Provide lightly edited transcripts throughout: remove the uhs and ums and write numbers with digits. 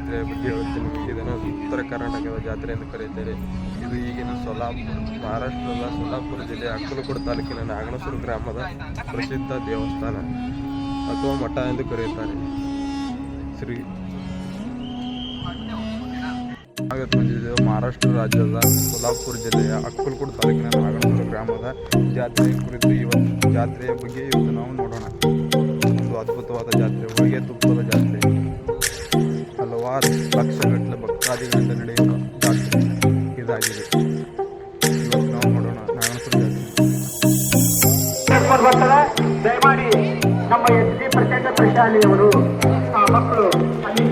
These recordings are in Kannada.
ಜಾತ್ರೆಯ ಬಗ್ಗೆ ಹೇಳುತ್ತೇನೆ ನಿಮಗೆ. ಇದನ್ನು ಉತ್ತರ ಕರ್ನಾಟಕದ ಜಾತ್ರೆ ಎಂದು ಕರೆಯುತ್ತಾರೆ. ಇದು ಈಗಿನ ಮಹಾರಾಷ್ಟ್ರದ ಸೊಲ್ಲಾಪುರ ಜಿಲ್ಲೆಯ ಅಕ್ಕಲಕೋಟೆ ತಾಲೂಕಿನ ನಾಗಣಸೂರು ಗ್ರಾಮದ ಪ್ರಸಿದ್ಧ ದೇವಸ್ಥಾನ ಅಥವಾ ಮಠ ಎಂದು ಕರೆಯುತ್ತಾರೆ. ಶ್ರೀ ಮಹಾರಾಷ್ಟ್ರ ರಾಜ್ಯದ ಸೊಲ್ಲಾಪುರ ಜಿಲ್ಲೆಯ ಅಕ್ಕಲಕೋಟೆ ತಾಲೂಕಿನ ನಾಗಣಸೂರು ಗ್ರಾಮದ ಜಾತ್ರೆಯ ಕುರಿತು ಜಾತ್ರೆಯ ಬಗ್ಗೆ ಇವತ್ತು ನಾವು ನೋಡೋಣ. ಒಂದು ಅದ್ಭುತವಾದ ಜಾತ್ರೆ, ಹೋಳಿಗೆ ತುಪ್ಪದ ಜಾತ್ರೆ. ಹಲವಾರು ಲಕ್ಷಗಟ್ಟಲೆ ಭಕ್ತಾದಿಗಳಿಂದ ನಡೆಯುವ ಜಾತ್ರೆ ಇದಾಗಿದೆ. ಇವತ್ತು ನಾವು ನೋಡೋಣ ನಾಗಣಸೂರು ಜಾತ್ರೆ. ದಯಮಾಡಿ ನಮ್ಮ SD ಪ್ರಚಂಡ ಶಾಲೆಯವರು ಮಕ್ಕಳು ಅಲ್ಲಿ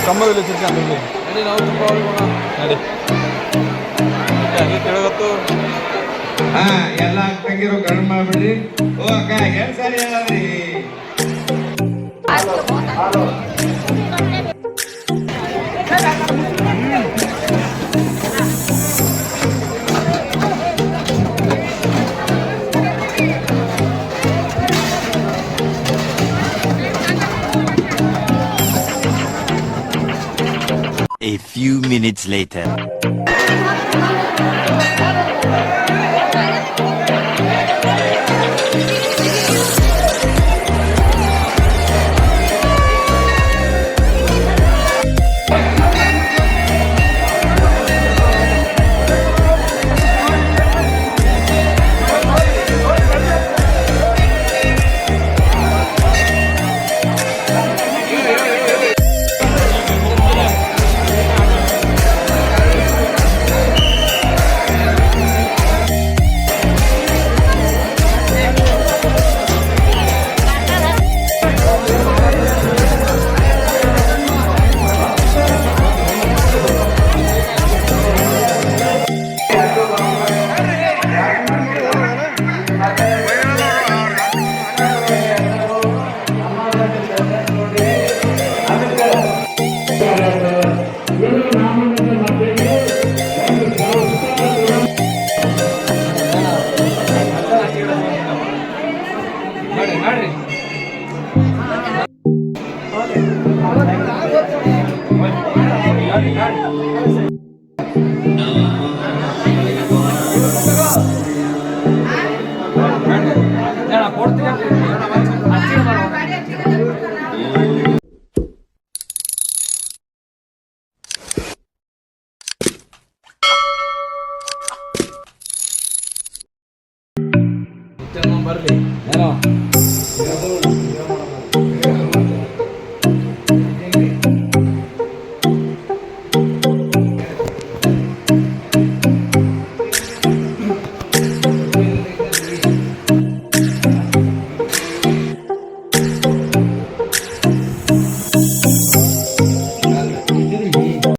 ಕಂಬದಲ್ಲಿ ನಡಿ ನಾವು ತುಂಬ ನಡಿ ತಿಳಗತ್ತು. ಎಲ್ಲ ತಂಗಿರೋ ಗಂಡು ಮಾಡ್ಬಿಡ್ರಿ. ಓ ಅಕ್ಕ ಎರಡು ಸಾರಿ ಹೇಳದ್ರಿ. A few minutes later. ಬರ್ಲಿ ಏನೋ